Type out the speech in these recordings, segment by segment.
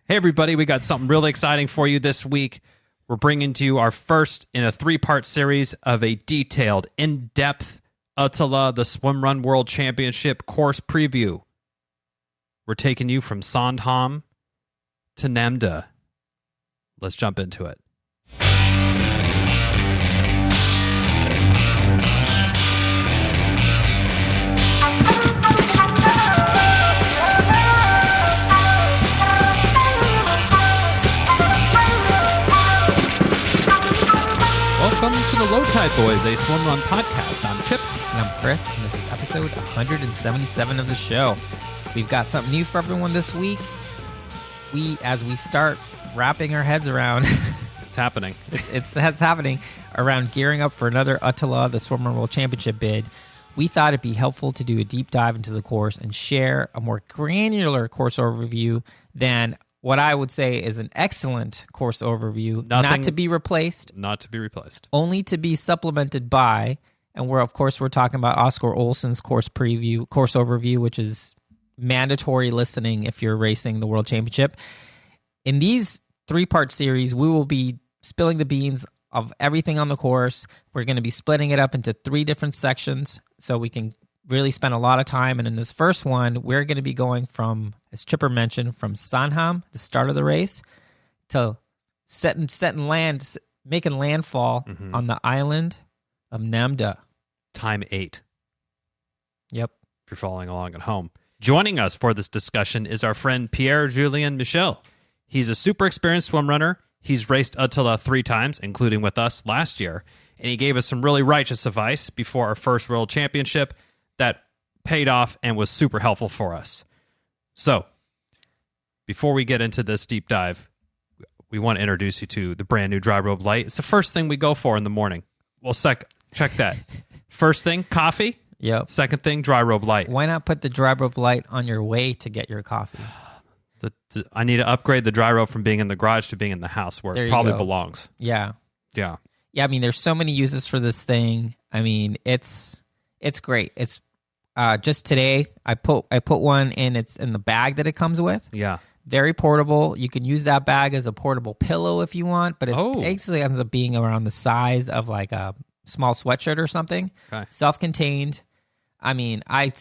Hey, everybody, we got something really exciting for you this week. We're bringing to you our first in a 3-part series of a detailed, in-depth ÖTILLÖ, the Swimrun World Championship course preview. We're taking you from Sandhamn to Nämdö. Let's jump into it. Welcome to the Low Tide Boys, a Swimrun podcast. I'm Chip. And I'm Chris, and this is episode 177 of the show. We've got something new for everyone this week. As we start wrapping our heads around... It's happening. It's happening around gearing up for another ÖTILLÖ, the Swimrun World Championship bid. We thought it'd be helpful to do a deep dive into the course and share a more granular course overview than what I would say is an excellent course overview. Not to be replaced. Not to be replaced. Only to be supplemented by, and we're talking about Oscar Olsen's course overview, which is mandatory listening if you're racing the World Championship. In these 3-part series, we will be spilling the beans of everything on the course. We're going to be splitting it up into 3 different sections so we can really spend a lot of time. And in this first one, we're going to be going from, as Chipper mentioned, from Sandhamn, the start of the race, to making landfall on the island of Nämdö. Time 8. Yep. If you're following along at home. Joining us for this discussion is our friend Pierre-Julien Michel. He's a super experienced swim runner. He's raced ÖTILLÖ 3 times, including with us last year, and he gave us some really righteous advice before our first World Championship that paid off and was super helpful for us. So, before we get into this deep dive, we want to introduce you to the brand new dryrobe lite. It's the first thing we go for in the morning. Well, check that. First thing, coffee. Yep. Second thing, dryrobe lite. Why not put the dryrobe lite on your way to get your coffee? I need to upgrade the dryrobe from being in the garage to being in the house where it probably belongs. Yeah. Yeah. Yeah, I mean, there's so many uses for this thing. I mean, it's great. It's just today I put one in. It's in the bag that it comes with. Yeah. Very portable. You can use that bag as a portable pillow if you want, but it basically ends up being around the size of like a small sweatshirt or something. Okay. Self-contained. I mean, I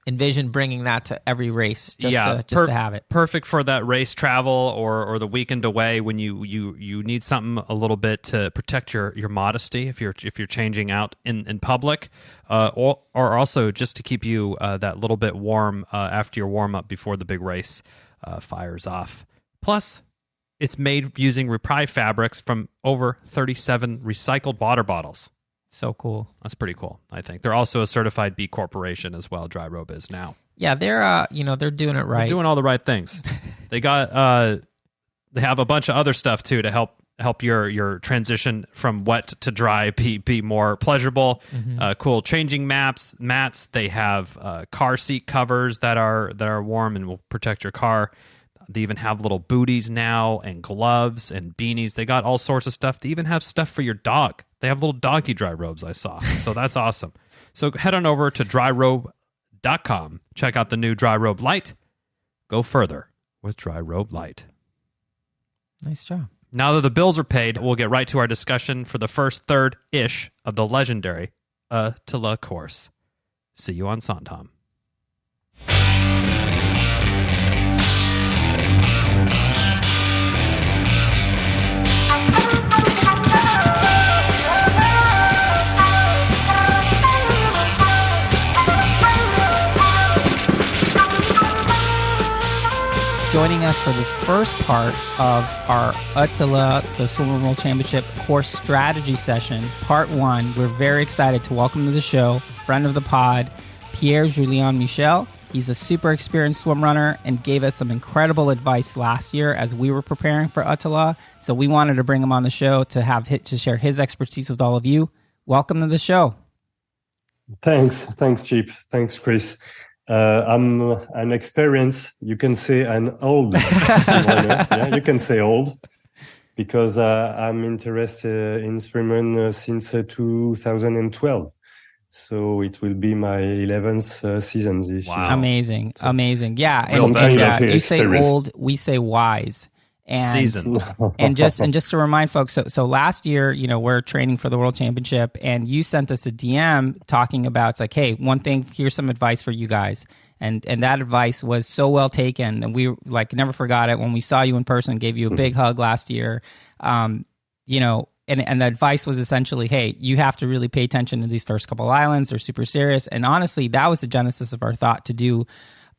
envision bringing that to every race just to have it. Perfect for that race travel or the weekend away when you need something a little bit to protect your modesty if you're changing out in public, or also just to keep you that little bit warm after your warm up before the big race fires off. Plus, it's made using repri fabrics from over 37 recycled water bottles. So cool. That's pretty cool, I think. They're also a certified B Corporation as well, Dryrobe is now. Yeah, they're doing it right. They're doing all the right things. They have a bunch of other stuff too to help your transition from wet to dry be more pleasurable. Cool changing mats. They have car seat covers that are warm and will protect your car. They even have little booties now and gloves and beanies. They got all sorts of stuff. They even have stuff for your dog. They have little doggy dry robes I saw. So that's awesome. So head on over to dryrobe.com. Check out the new Dryrobe Lite. Go further with Dryrobe Lite. Nice job. Now that the bills are paid, we'll get right to our discussion for the first third-ish of the legendary ÖTILLÖ course. See you on Sandhamn. Joining us for this first part of our ÖTILLÖ, the Swimrun World Championship course strategy session, part 1. We're very excited to welcome to the show, friend of the pod, Pierre-Julien Michel. He's a super experienced swim runner and gave us some incredible advice last year as we were preparing for ÖTILLÖ. So we wanted to bring him on the show to share his expertise with all of you. Welcome to the show. Thanks, Chip. Thanks, Chris. I'm an experienced, you can say an old swimrunner. Yeah, you can say old, because I'm interested in swimrun since 2012. So it will be my 11th season this year. Amazing. Yeah. Some kind of you say experience. old, we say wise. And seasoned. and just to remind folks, so last year, we're training for the World Championship, and you sent us a DM talking about, it's like, hey, one thing, here's some advice for you guys, and that advice was so well taken, and we never forgot it when we saw you in person, gave you a big hug last year, And the advice was essentially, hey, you have to really pay attention to these first couple islands. They're super serious. And honestly, that was the genesis of our thought to do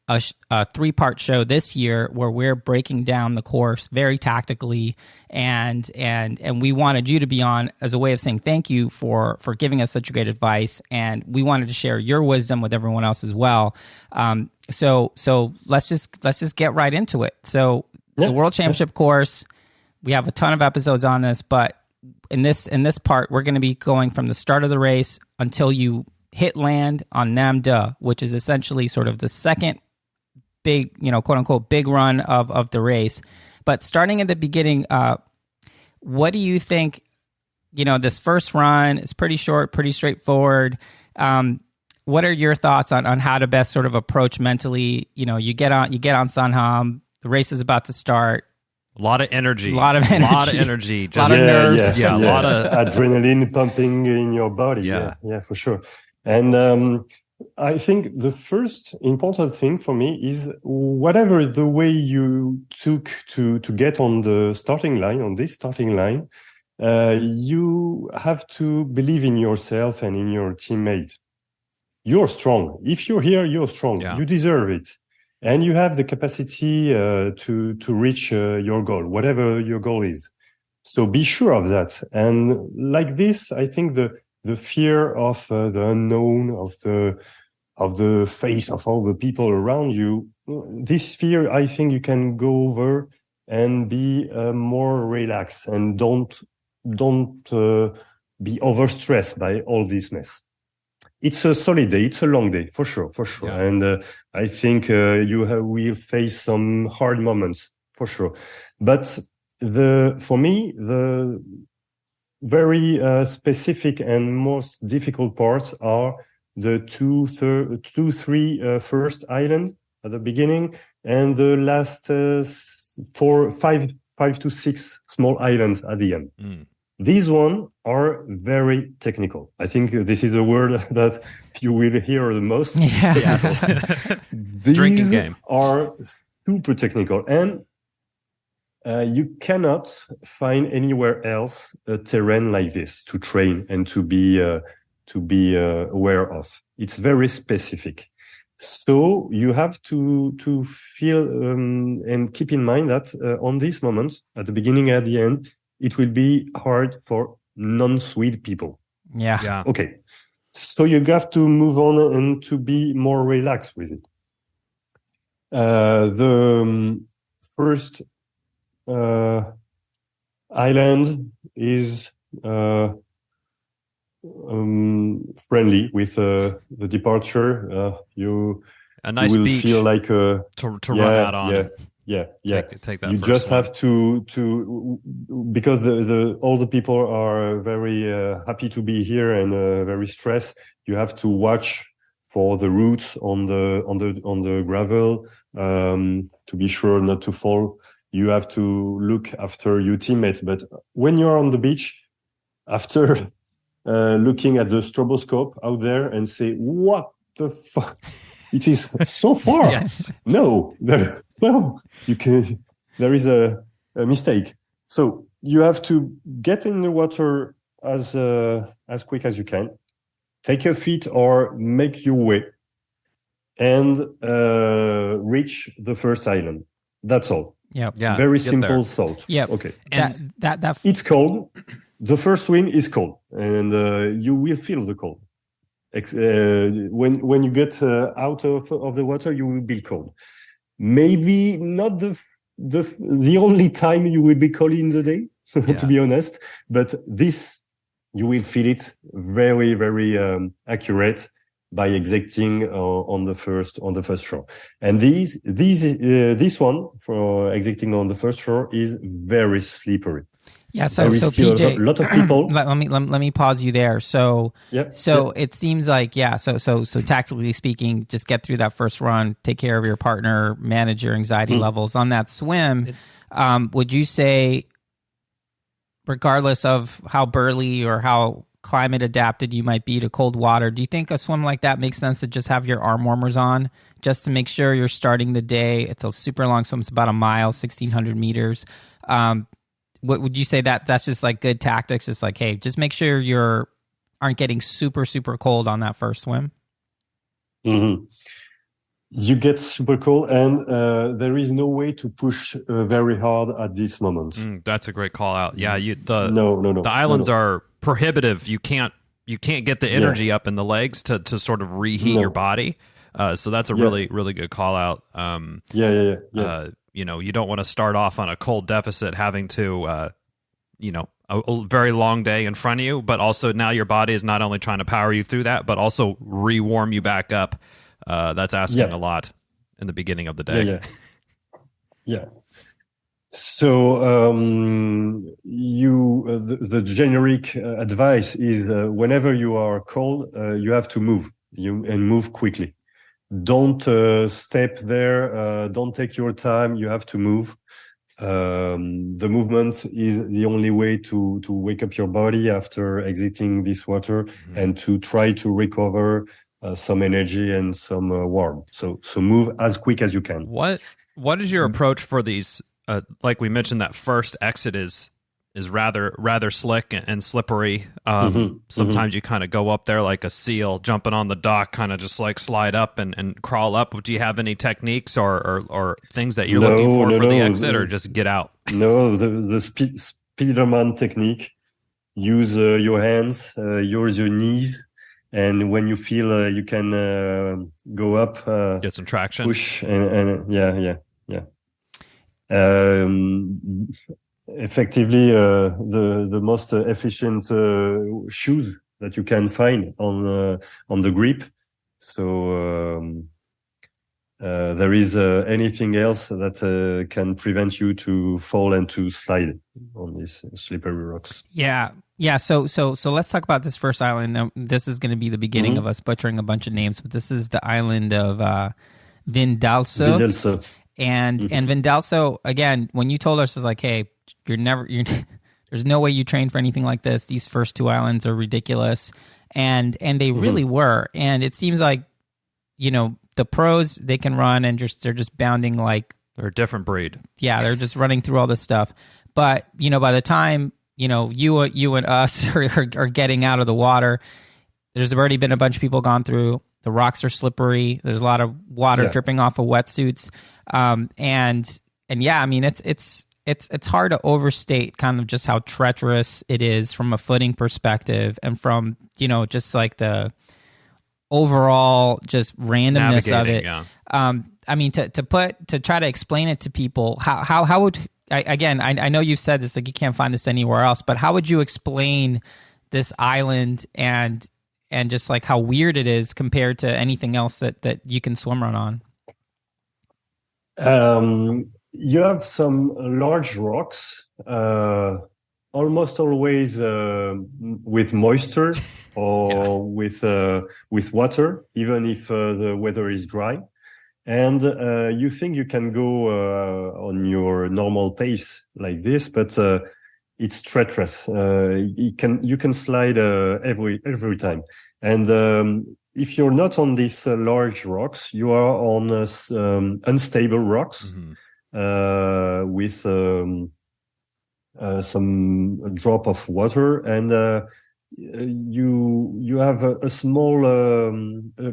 a 3-part show this year where we're breaking down the course very tactically. And we wanted you to be on as a way of saying thank you for giving us such great advice. And we wanted to share your wisdom with everyone else as well. So let's just get right into it. So the World Championship course, we have a ton of episodes on this, but in this part, we're going to be going from the start of the race until you hit land on Nämdö, which is essentially sort of the second big, quote unquote, big run of the race. But starting at the beginning, what do you think? This first run is pretty short, pretty straightforward. What are your thoughts on how to best sort of approach mentally? You get on Sandhamn, the race is about to start. A lot of energy. Just a lot of nerves. A lot of adrenaline pumping in your body. Yeah, for sure. And I think the first important thing for me is whatever the way you took to get on the starting line, on this starting line, you have to believe in yourself and in your teammate. You're strong. If you're here, you're strong. Yeah. You deserve it. And you have the capacity to reach your goal, whatever your goal is. So be sure of that. And like this, I think the fear of the unknown, of the face of all the people around you, this fear, I think you can go over and be more relaxed and don't be overstressed by all this mess. It's a solid day. It's a long day, for sure. Yeah. And I think we'll face some hard moments, for sure. But for me, the very specific and most difficult parts are the three first island at the beginning and the last 5 to 6 small islands at the end. These ones are very technical. I think this is a word that you will hear the most. Yeah. Yes. These drinking game are super technical, and you cannot find anywhere else a terrain like this to train and to be aware of. It's very specific. So you have to feel and keep in mind that on this moment, at the beginning, at the end, it will be hard for non-Swede people. Yeah. Okay. So you have to move on and to be more relaxed with it. The first island is friendly with the departure. A nice you will beach feel like to run out on. Yeah. Take that. You just have to because all the people are very happy to be here and very stressed. You have to watch for the roots on the gravel to be sure not to fall. You have to look after your teammates. But when you're on the beach, after looking at the stroboscope out there and say, "What the fuck? It is so far." Yes. No, you can. There is a mistake. So you have to get in the water as quick as you can. Take your feet or make your way, and reach the first island. That's all. Yeah. Very simple thought. Yeah. Okay. And that it's cold. The first swim is cold, and you will feel the cold. When you get out of the water, you will be cold. Maybe not the only time you will be cold in the day, to be honest. But this, you will feel it very, very accurate by exiting on the first shore. And this one for exiting on the first shore is very slippery. Yeah, so PJ, a lot of people. let me pause you there. So it seems like so tactically speaking, just get through that first run, take care of your partner, manage your anxiety levels on that swim. Would you say, regardless of how burly or how climate adapted you might be to cold water, do you think a swim like that makes sense to just have your arm warmers on just to make sure you're starting the day? It's a super long swim. It's about a mile, 1,600 meters. What would you say that's just like good tactics? It's like, hey, just make sure aren't getting super, super cold on that first swim. Mm-hmm. You get super cold, and there is no way to push very hard at this moment. That's a great call out. Yeah, the islands are prohibitive. You can't get the energy up in the legs to sort of reheat your body. So that's a really, really good call out. You don't want to start off on a cold deficit having to, a very long day in front of you, but also now your body is not only trying to power you through that, but also re-warm you back up. That's asking a lot in the beginning of the day. Yeah. So the generic advice is whenever you are cold, you have to move. And move quickly. Don't step there. Don't take your time. You have to move. The movement is the only way to wake up your body after exiting this water and to try to recover some energy and some warmth. So move as quick as you can. What is your approach for these? Like we mentioned, that first exit is rather slick and slippery. Sometimes you kind of go up there like a seal, jumping on the dock, kind of just like slide up and crawl up. Do you have any techniques or things that you're looking for the exit, or just get out? No, the Spiderman technique. Use your hands, use your knees. And when you feel you can go up, get some traction, push, and effectively, the most efficient shoes that you can find on the grip. So there is anything else that can prevent you to fall and to slide on these slippery rocks. Yeah. So let's talk about this first island. Now, this is going to be the beginning of us butchering a bunch of names, but this is the island of Vindalso. And Vindalso, again, when you told us, it's like, hey, there's no way you train for anything like this. These first two islands are ridiculous, and they really were. And it seems like, the pros, they can run and they're just bounding like they're a different breed. Yeah, they're just running through all this stuff. But by the time you and us are getting out of the water, there's already been a bunch of people gone through. The rocks are slippery. There's a lot of water dripping off of wetsuits, and yeah, I mean it's hard to overstate kind of just how treacherous it is from a footing perspective, and from just like the overall just randomness of it. Yeah. I mean, to try to explain it to people, how would I know you've said this, like you can't find this anywhere else, but how would you explain this island and just like how weird it is compared to anything else that you can swim run on? You have some large rocks, almost always with moisture or with water, even if the weather is dry. And you think you can go on your normal pace like this, but it's treacherous. You can slide every time. And if you're not on these large rocks, you are on unstable rocks with some drop of water, and you have a small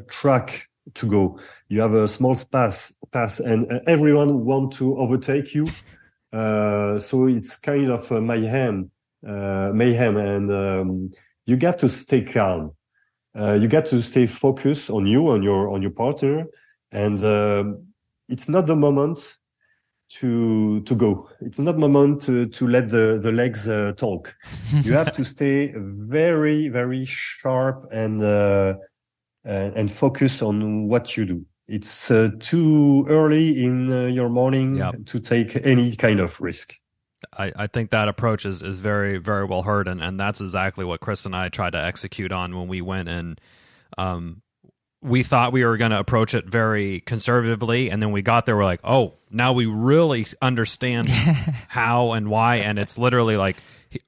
track to go. You have a small pass, and everyone want to overtake you. So it's kind of mayhem, and you got to stay calm. You got to stay focused on you, on your partner, and it's not the moment to go. It's not the moment to let the legs talk. You have to stay very, very sharp and focus on what you do. It's too early in your morning to take any kind of risk. I think that approach is very, very well heard, and that's exactly what Chris and I tried to execute on when we went. And we thought we were going to approach it very conservatively, and then we got there, we're like, oh, now we really understand how and why, and it's literally like,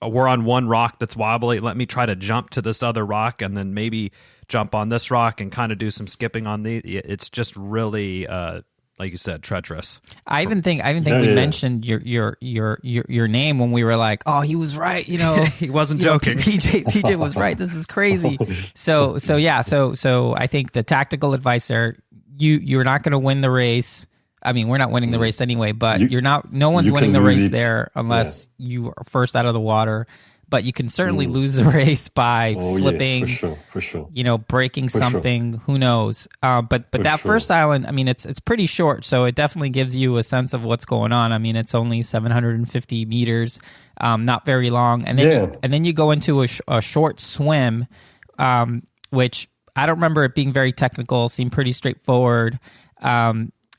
we're on one rock that's wobbly, let me try to jump to this other rock, and then maybe jump on this rock and kind of do some skipping on the. It's just really, like you said, treacherous. I even think we mentioned your name when we were like, oh, he was right. You know, he wasn't joking. PJ was right. This is crazy. So I think the tactical advice there, you're not going to win the race. I mean, we're not winning the race anyway, but no one's winning the race there unless you are first out of the water. But you can certainly lose the race by slipping, for sure. You know, breaking something. Who knows? But that first island, I mean, it's pretty short, so it definitely gives you a sense of what's going on. I mean, it's only 750 meters, not very long, and then you go into a short swim, which I don't remember it being very technical. Seemed pretty straightforward.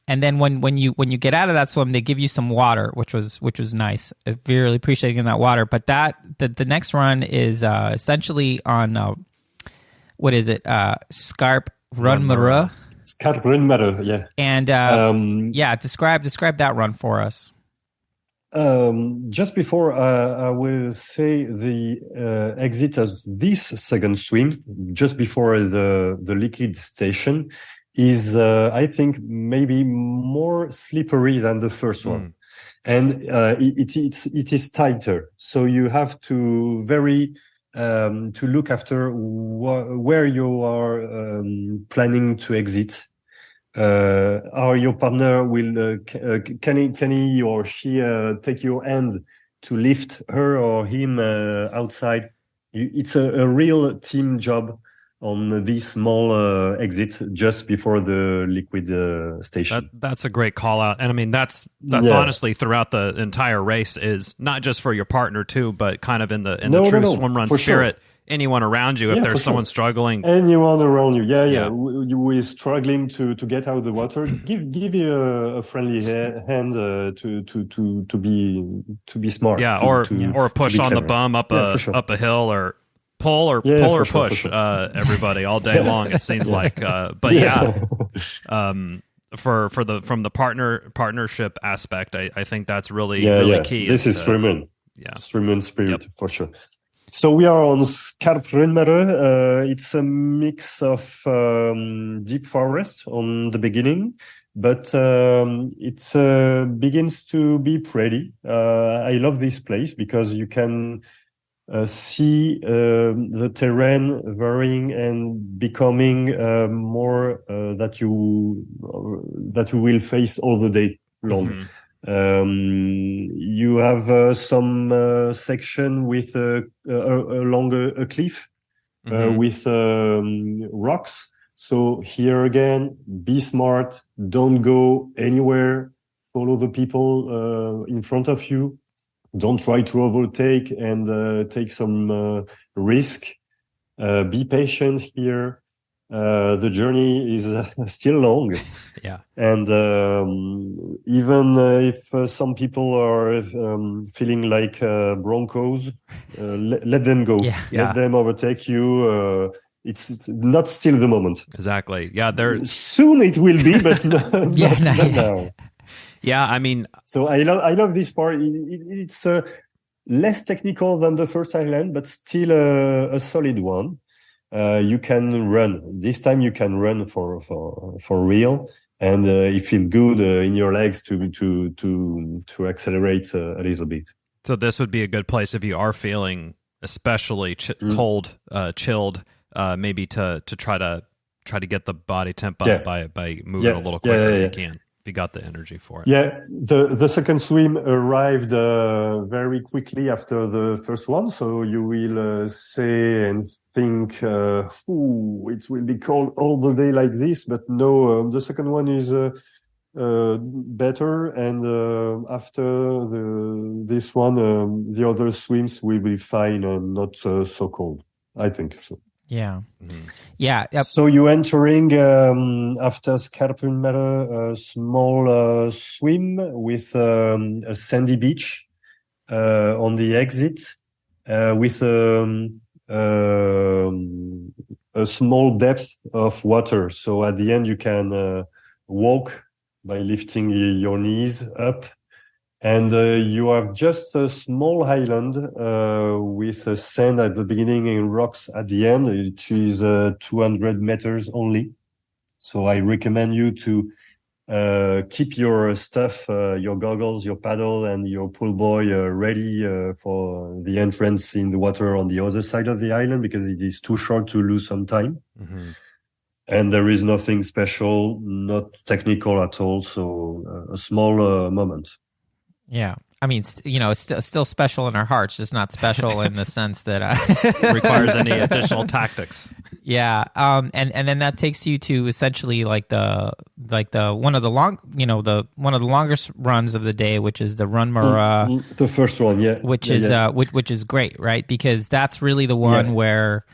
And then when you get out of that swim, they give you some water, which was nice. I really appreciating that water. But the next run is essentially on what is it? Skarprunmere. Skarprunmere, yeah. And describe that run for us. Just before I will say the exit of this second swim, just before the liquid station, is I think maybe more slippery than the first one, and it is tighter. So you have to to look after where you are planning to exit. Or your partner will can he or she take your hand to lift her or him outside? It's a real team job on this small exit just before the liquid station. That's a great call out. And I mean, that's honestly throughout the entire race, is not just for your partner too, but kind of in the true swim run spirit. Sure. Anyone around you, if there's someone struggling. Anyone around you. Who is struggling to get out of the water, give you a friendly hand to be smart. Yeah, or a push on the bum up a hill, or pull or push everybody all day long, it seems like. From the partnership aspect, I think that's really key. This is Swimrun. Swimrun spirit for sure. So we are on Skarprunmere. It's a mix of deep forest on the beginning, but it begins to be pretty. I love this place because you can see the terrain varying and becoming more that you will face all the day long. Mm-hmm. You have some section with along a cliff with rocks. So here again, be smart. Don't go anywhere. Follow the people in front of you. Don't try to overtake and take some risk. Be patient here. The journey is still long. Yeah. And even if some people are feeling like broncos, let them go. Yeah. Let them overtake you. It's not still the moment. Exactly. Yeah. Soon it will be, but not now. Yeah. I mean, so I love this part. It's less technical than the first island, but still a solid one. You can run. This time you can run for real, and you feel good in your legs to accelerate a little bit. So this would be a good place if you are feeling especially cold, chilled, maybe to try to get the body temp up by moving a little quicker if you can. If you got the energy for it. Yeah, the second swim arrived very quickly after the first one, so you will say and think, it will be cold all the day like this, but no, the second one is better, and after this one, the other swims will be fine and not so cold. I think so. Yeah. Mm-hmm. Yeah. Yep. So you entering after Skarprunmere a small swim with a sandy beach on the exit with a a small depth of water. So at the end, you can walk by lifting your knees up. And you have just a small island with sand at the beginning and rocks at the end, which is 200 meters only. So I recommend you to keep your stuff, your goggles, your paddle, and your pool buoy ready for the entrance in the water on the other side of the island, because it is too short to lose some time. Mm-hmm. And there is nothing special, not technical at all. So a small moment. Yeah. I mean, it's still special in our hearts, just not special in the sense that requires any additional tactics. Yeah. And then that takes you to essentially like the one of the longest runs of the day, which is the Run Mura. The first one, yeah. Which is great, right? Because that's really the one where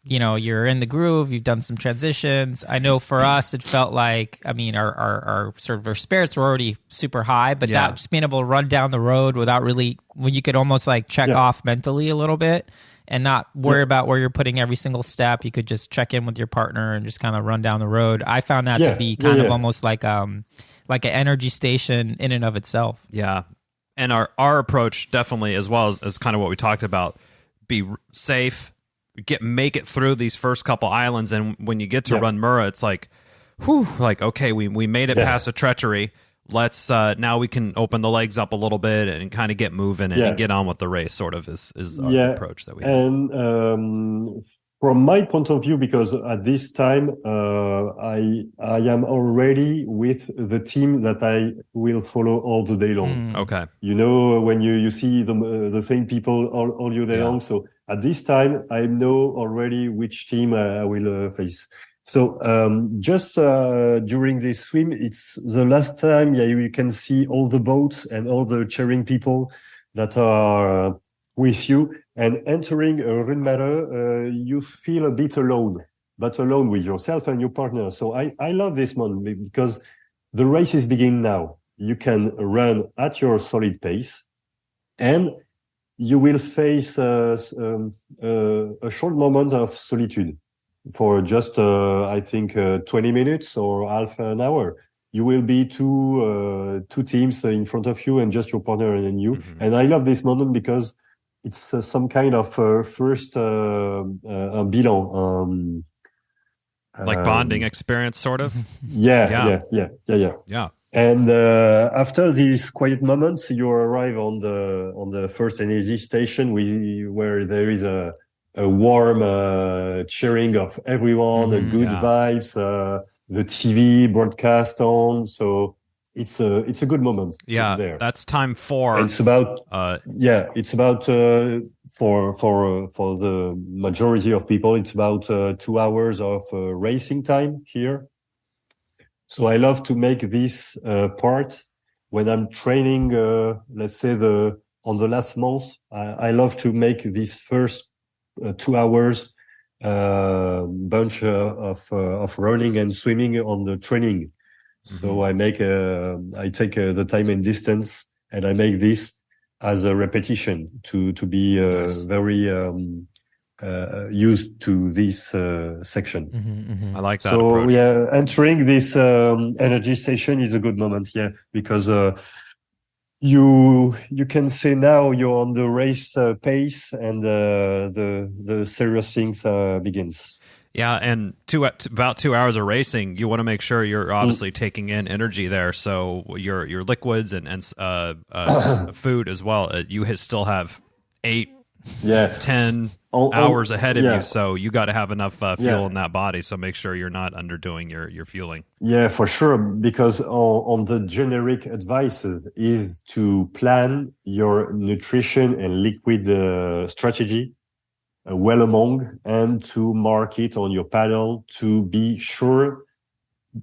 you're in the groove, you've done some transitions. I know for us, it felt like, I mean, our sort of our spirits were already super high, but that just being able to run down the road without really, when you could almost like check off mentally a little bit and not worry about where you're putting every single step. You could just check in with your partner and just kind of run down the road. I found that to be kind of almost like an energy station in and of itself. Yeah. And our approach definitely, as well as kind of what we talked about, be safe, make it through these first couple islands, and when you get to Run Mura, it's like, whew, like, okay, we made it past the treachery. Let's now we can open the legs up a little bit and kind of get moving and get on with the race. Sort of is our approach that we have. And from my point of view, because at this time I am already with the team that I will follow all the day long. Okay, when you see the same people all your day long, so. At this time, I know already which team I will face. So just during this swim, it's the last time you can see all the boats and all the cheering people that are with you. And entering a Run Mura, you feel a bit alone, but alone with yourself and your partner. So I love this moment because the race is beginning now. You can run at your solid pace, and you will face a short moment of solitude for just, I think, 20 minutes or half an hour. You will be two teams in front of you and just your partner and you. Mm-hmm. And I love this moment because it's some kind of first bilan. Like bonding experience, sort of? Yeah. And after these quiet moments, you arrive on the first energy station where there is a warm cheering of everyone, good vibes, the TV broadcast on. So it's a good moment. Yeah, there. That's time 4. It's about for the majority of people, it's about 2 hours of racing time here. So I love to make this part when I'm training. Let's say on the last month, I love to make this first 2 hours bunch of running and swimming on the training. Mm-hmm. So I take the time and distance, and I make this as a repetition to be very used to this section. Mm-hmm, mm-hmm. I like that. So approach. Entering this energy station is a good moment, because you can say now you're on the race pace, and the serious things begins. Yeah, and about 2 hours of racing, you want to make sure you're obviously taking in energy there. So your liquids and food as well. You still have 10 hours ahead of you, so you got to have enough fuel in that body. So make sure you're not underdoing your fueling. Yeah, for sure. Because on the generic advices is to plan your nutrition and liquid strategy well along, and to mark it on your paddle to be sure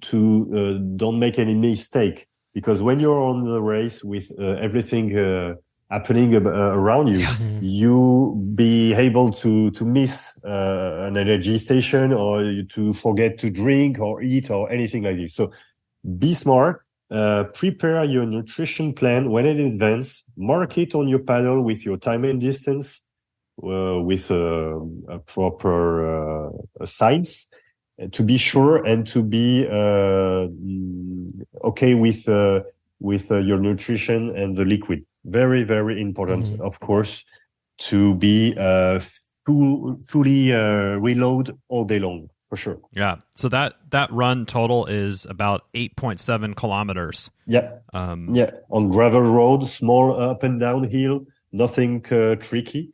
to don't make any mistake. Because when you're on the race with everything happening around you, you be able to miss an energy station, or to forget to drink or eat or anything like this. So be smart, prepare your nutrition plan well in advance, mark it on your paddle with your time and distance, with a proper science to be sure and to be okay with your nutrition and the liquid. Very, very important, of course, to be fully reload all day long, for sure. Yeah. So that run total is about 8.7 kilometers. Yeah. On gravel road, small up and down hill, nothing tricky.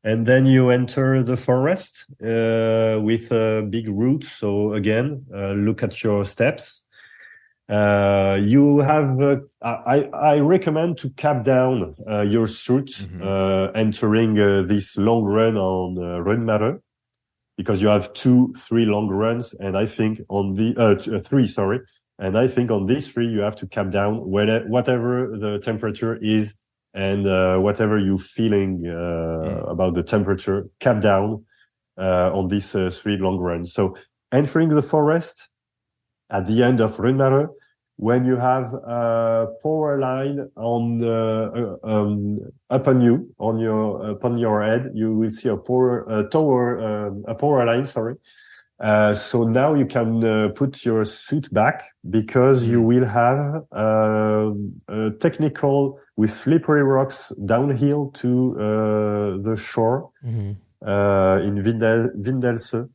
And then you enter the forest with a big route. So again, look at your steps. You have, I recommend to cap down your suit entering this long run on Rundmatter, because you have 2-3 long runs, and I think on the 3, sorry, and I think on these 3 you have to cap down whatever the temperature is, and whatever you're feeling about the temperature, cap down on these 3 long runs. So entering the forest at the end of Rundmatter, when you have a power line on upon you, upon your head, you will see a power line. Sorry. So now you can put your suit back, because you will have a technical with slippery rocks downhill to the shore in Vindelse.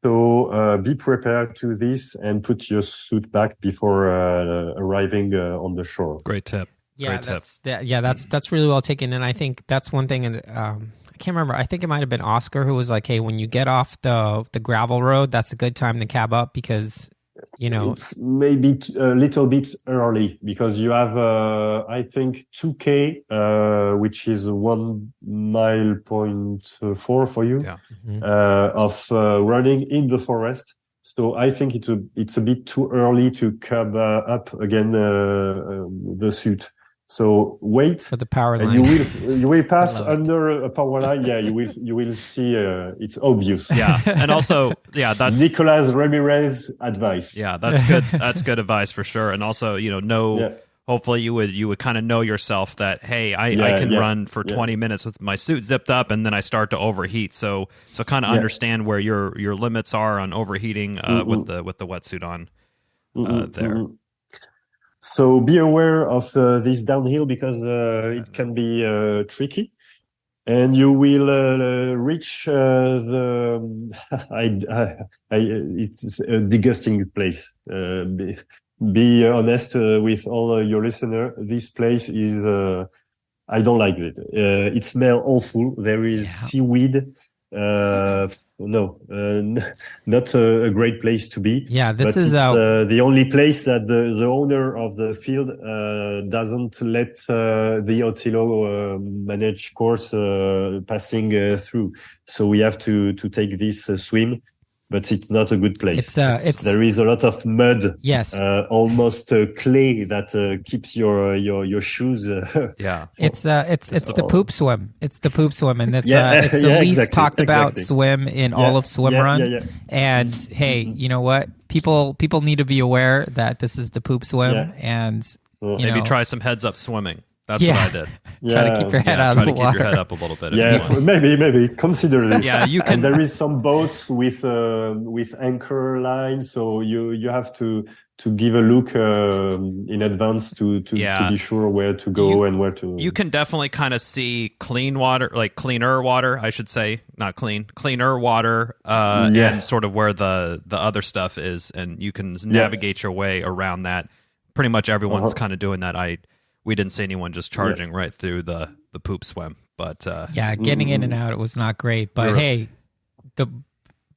So be prepared to this and put your suit back before arriving on the shore. Great tip. Yeah, Great that's really well taken. And I think that's one thing. And I can't remember. I think it might have been Oscar who was like, "Hey, when you get off the gravel road, that's a good time to cab up, because it's maybe a little bit early, because you have I think 2K, which is 1.4 miles for you, of running in the forest. So I think it's a bit too early to cab up again the suit. So wait for the power line. And you will pass under a power line. Yeah, you will see. It's obvious. Yeah, and also that's Nicolas Ramirez advice. Yeah, that's good. That's good advice for sure. And also, hopefully you would kind of know yourself that, hey, I can run for 20 minutes with my suit zipped up, and then I start to overheat. So kind of understand where your limits are on overheating with the wetsuit on there. So be aware of this downhill, because it can be tricky, and you will reach it's a disgusting place. Be honest with all your listener. This place is I don't like it. It smells awful. There is seaweed. Not a great place to be. Yeah, this is the only place that the owner of the field doesn't let the ÖTILLÖ manage course passing through. So we have to take this swim. But it's not a good place. There is a lot of mud. Yes. Almost clay that keeps your shoes. It's the poop swim. It's the poop swim, and it's the least talked about swim in all of Swimrun. And hey, you know what? People need to be aware that this is the poop swim, and maybe try some heads up swimming. That's what I did. Try to keep your head out of the water. Try to keep your head up a little bit. Maybe consider this. Yeah, you can. And there is some boats with anchor lines, so you have to give a look in advance to be sure where to go and where to. You can definitely kind of see clean water, like cleaner water, I should say, not clean, cleaner water, and sort of where the other stuff is, and you can navigate your way around that. Pretty much everyone's kind of doing that. We didn't see anyone just charging right through the poop swim, but getting in and out, it was not great. But hey,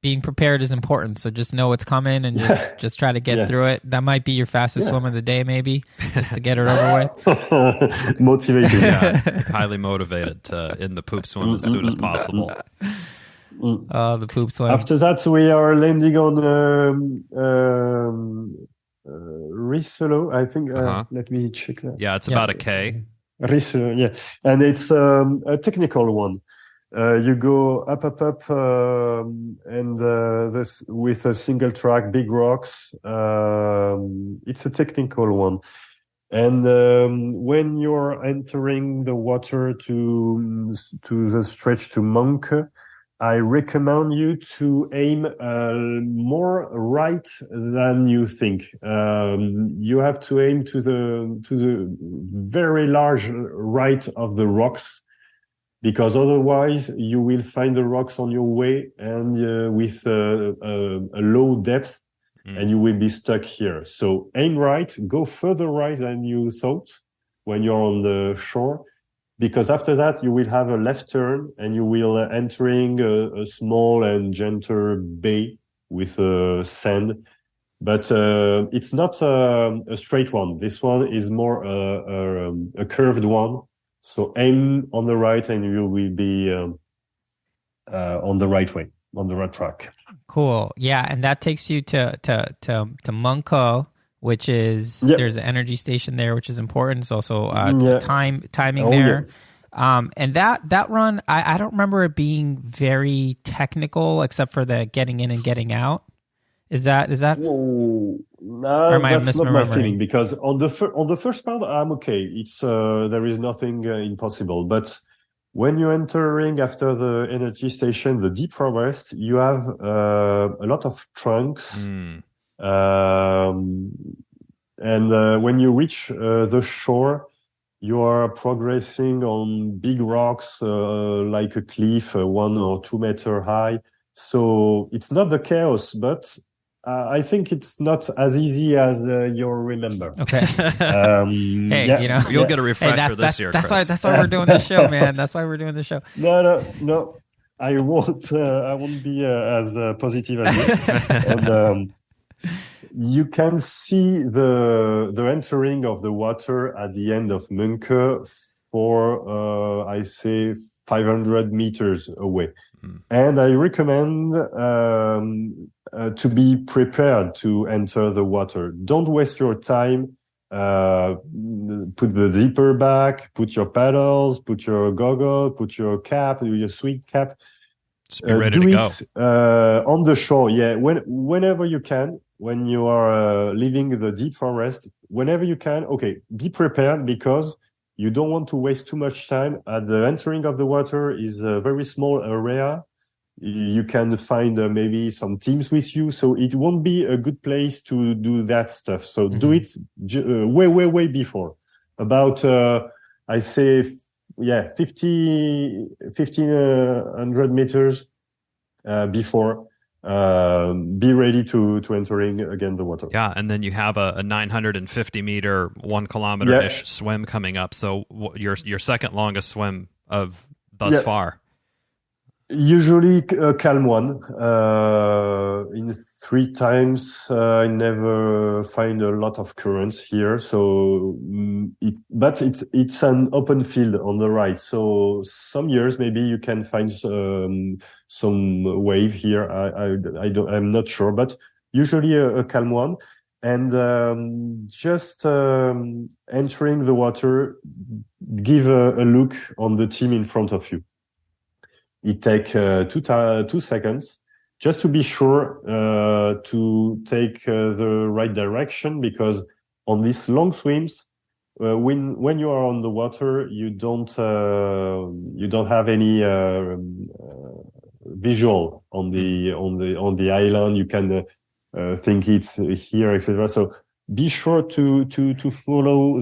being prepared is important. So just know it's coming and just try to get through it. That might be your fastest swim of the day, maybe, just to get it over with. Motivated, highly motivated in the poop swim as soon as possible. The poop swim. After that, we are landing on Risolo, I think. Let me check that. Yeah, it's about a K. Risolo, and it's a technical one. You go up, and this with a single track, big rocks. It's a technical one. And when you're entering the water to the stretch to Munke, I recommend you to aim more right than you think. You have to aim to the very large right of the rocks, because otherwise you will find the rocks on your way and with a low depth, and you will be stuck here. So aim right, go further right than you thought when you're on the shore, because after that you will have a left turn and you will entering a small and gentle bay with sand. But it's not a straight one. This one is more a curved one. So aim on the right and you will be on the right way, on the right track. Cool. Yeah, and that takes you to Munko, which is there's an energy station there, which is important. It's also timing there. Yeah. And that run, I don't remember it being very technical, except for the getting in and getting out. Is that? No, that's not my feeling, because on the first part I'm okay. It's there is nothing impossible, but when you're entering after the energy station, the deep forest, you have a lot of trunks. And when you reach the shore, you are progressing on big rocks like a cliff, 1 or 2 meter high. So it's not the chaos, but I think it's not as easy as you remember. Okay. Hey, you'll get a refresher this year. That's why we're doing this show, man. That's why we're doing this show. No. I won't be as positive as you. And you can see the entering of the water at the end of Munke for I say 500 meters away. And I recommend to be prepared to enter the water. Don't waste your time. Put the zipper back, put your paddles, put your goggle, put your cap, your sweet cap. Just be ready do to it go. On the shore. Yeah, whenever you can, when you are leaving the deep forest, whenever you can. Okay, be prepared, because you don't want to waste too much time. At the entering of the water is a very small area. You can find maybe some teams with you, so it won't be a good place to do that stuff. So do it way before. About, I say, 1,500 meters before. Be ready to entering again the water. Yeah, and then you have a 950 meter, 1 kilometer-ish swim coming up. So your second longest swim of thus far. Usually a calm one. In 3 times, I never find a lot of currents here. So, but it's an open field on the right. So some years maybe you can find some wave here. I'm not sure, but usually a calm one. And just entering the water, give a look on the team in front of you. It takes 2 seconds just to be sure to take the right direction, because on these long swims, when you are on the water, you don't have any visual on the island. You can think it's here, etc. So be sure to follow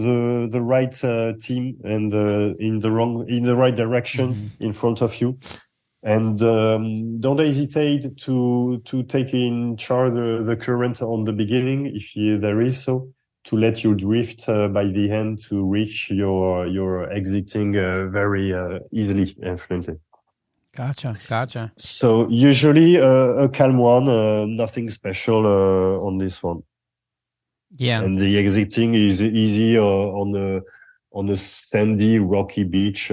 the right team and in the right direction in front of you. And don't hesitate to take in charge the current on the beginning, if there is so, to let you drift by the end to reach your exiting very easily and fluently. Gotcha. So usually a calm one, nothing special on this one. Yeah. And the exiting is easy on a sandy, rocky beach.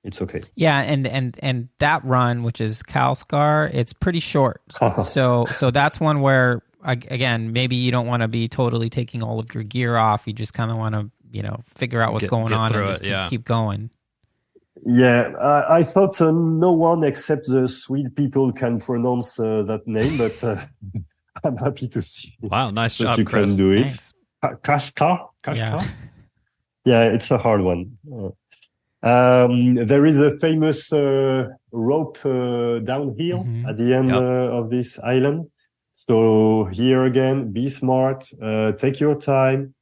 It's okay. Yeah, and that run, which is Kalskar, it's pretty short. So that's one where, again, maybe you don't want to be totally taking all of your gear off. You just kind of want to, figure out what's going on and just keep going. Yeah, I thought no one except the Swede people can pronounce that name, but I'm happy to see. Wow, nice job, you Chris. Can do it. Thanks. Kashgar. Yeah, it's a hard one. There is a famous rope downhill at the end of this island. So here again, be smart. Take your time.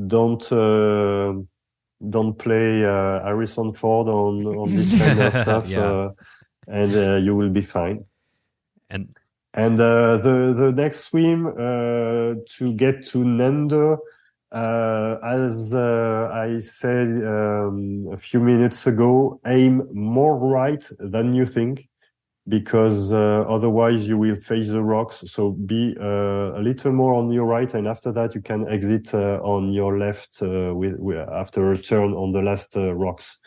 Don't play Harrison Ford on this kind of stuff, and you will be fine. And the next swim to get to Nämdö, as I said a few minutes ago, aim more right than you think, because otherwise you will face the rocks. So be a little more on your right, and after that you can exit on your left after a turn on the last rocks.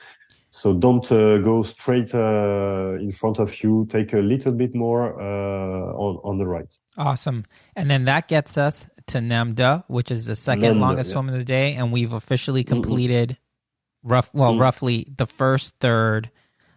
So don't go straight in front of you. Take a little bit more on the right. Awesome. And then that gets us to Nämdö, which is the second longest swim of the day, and we've officially completed roughly the first third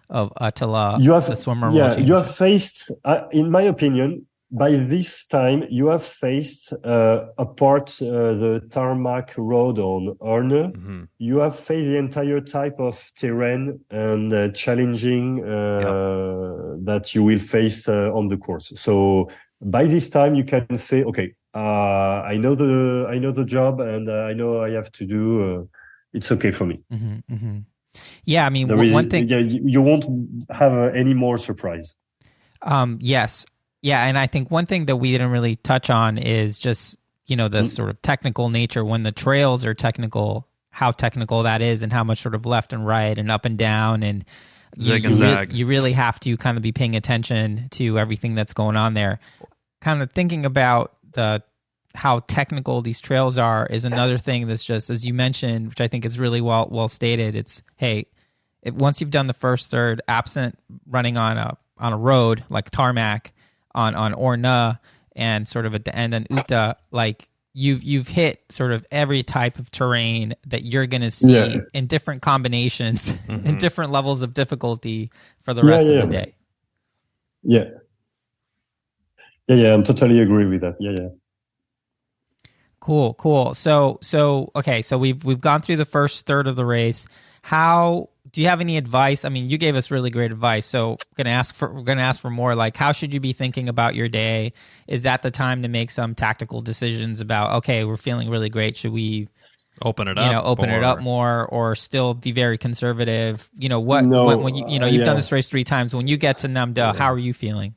of ÖTILLÖ, the Swimrun World Championship. You have faced, in my opinion, by this time you have faced apart the tarmac road on Örne. You have faced the entire type of terrain and challenging that you will face on the course. So by this time you can say, okay, I know the job, and I know I have to do. It's okay for me. Yeah, I mean, one thing. Yeah, you won't have any more surprise. Yes. Yeah, and I think one thing that we didn't really touch on is just, the sort of technical nature. When the trails are technical, how technical that is, and how much sort of left and right and up and down, and zig and zag. You really have to kind of be paying attention to everything that's going on there. Kind of thinking about how technical these trails are is another thing that's just, as you mentioned, which I think is really well stated. It's, hey, once you've done the first third, absent running on a road like tarmac on Örne and sort of at the end on Ute, like you've hit sort of every type of terrain that you're going to see in different combinations and different levels of difficulty for the rest of the day. Yeah, I'm totally agree with that. Yeah. Cool. So okay, so we've gone through the first third of the race. How do you have any advice? I mean, you gave us really great advice. So we're gonna ask for more. Like, how should you be thinking about your day? Is that the time to make some tactical decisions about, okay, we're feeling really great, should we open it up more, or still be very conservative? When you've done this race 3 times, when you get to Nämdö, how are you feeling?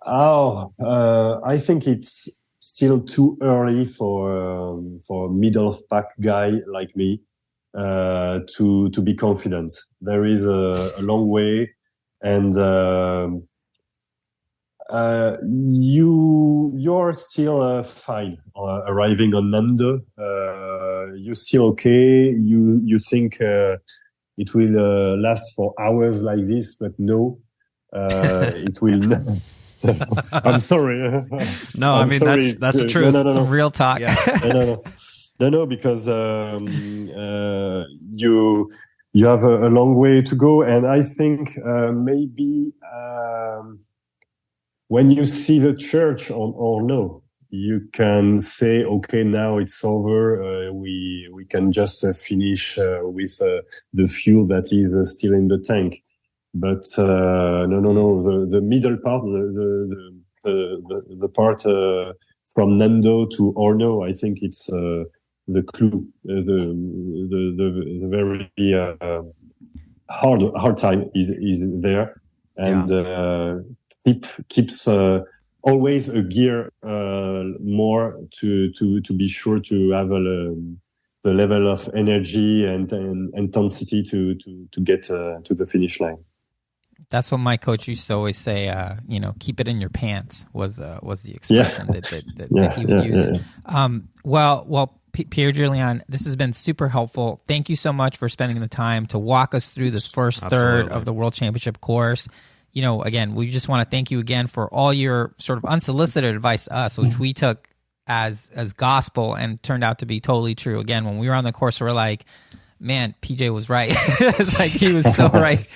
I think it's still too early for a middle of pack guy like me to be confident. There is a long way, and you're still fine arriving on Nämdö. You're still okay. You think it will last for hours like this, but no, it will not. I'm sorry. No, I mean, sorry. That's the truth. No. Some real talk. Yeah. No, because you have a long way to go, and I think maybe when you see the church on Örne, you can say, okay, now it's over. We can just finish with the fuel that is still in the tank. But no. The middle part, the part from Nämdö to Örne, I think it's the clue. The very hard time is there, and keeps always a gear more to be sure to have the level of energy and intensity to get to the finish line. That's what my coach used to always say. Keep it in your pants was the expression that he would use. Yeah. Well, Pierre-Julien, this has been super helpful. Thank you so much for spending the time to walk us through this first third of the World Championship course. Again, we just want to thank you again for all your sort of unsolicited advice to us, which we took as gospel and turned out to be totally true. Again, when we were on the course, we were like, man, PJ was right. It's like he was so right.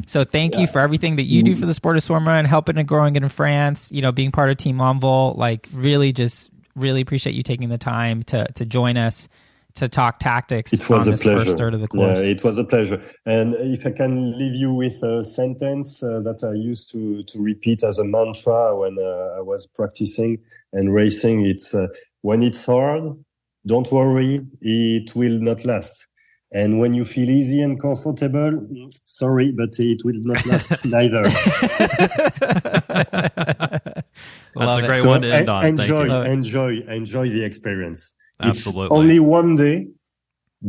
So thank you for everything that you do for the sport of swimrun, helping and growing it in France, being part of Team Envol, like really just really appreciate you taking the time to join us to talk tactics it was on a this pleasure. first third of the course. Yeah, it was a pleasure. And if I can leave you with a sentence that I used to repeat as a mantra when I was practicing and racing, it's when it's hard, don't worry, it will not last. And when you feel easy and comfortable, sorry, but it will not last neither. That's a great one to end on. Enjoy the experience. Absolutely. It's only one day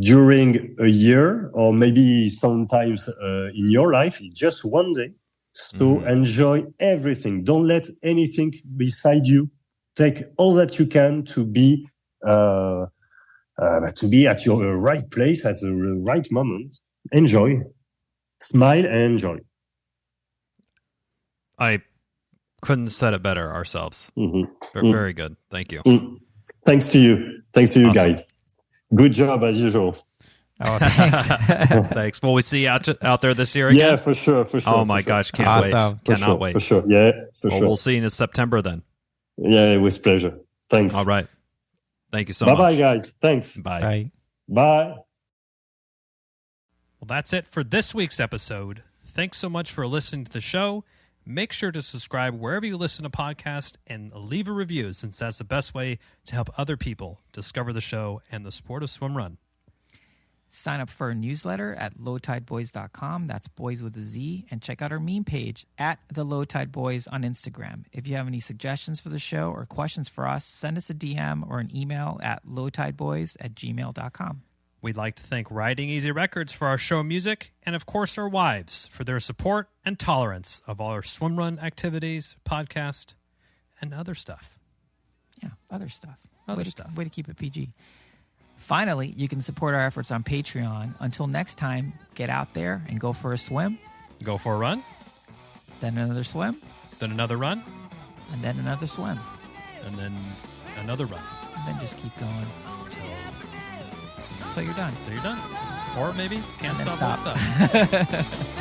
during a year, or maybe sometimes in your life. It's just one day. So enjoy everything. Don't let anything beside you. Take all that you can to be at your right place at the right moment. Enjoy, smile, and enjoy. I couldn't have said it better ourselves. Very good. Thank you. Thanks to you. Thanks to you, Awesome. guys. Good job as usual. Oh, thanks. Thanks. Will we see you out there this year again? Yeah, for sure. Oh my gosh, can't wait. Cannot wait. For sure. Yeah, for sure. We'll see you in September then. Yeah, with pleasure. Thanks. All right. Thank you so much. Bye-bye, guys. Thanks. Bye. Bye. Bye. Well, that's it for this week's episode. Thanks so much for listening to the show. Make sure to subscribe wherever you listen to podcasts and leave a review, since that's the best way to help other people discover the show and the sport of swim run. Sign up for our newsletter at lowtideboys.com. That's boys with a Z. And check out our meme page at the Low Tide Boys on Instagram. If you have any suggestions for the show or questions for us, send us a DM or an email at lowtideboys@gmail.com. We'd like to thank Riding Easy Records for our show music, and of course our wives for their support and tolerance of all our swim run activities, podcast, and other stuff. Yeah, other stuff. Way to keep it PG. Finally, you can support our efforts on Patreon. Until next time, get out there and go for a swim. Go for a run, Then another swim. then another run, And then another swim. and then another run. And then just keep going until you're done. So you're done. Or maybe can't And then stop. stop.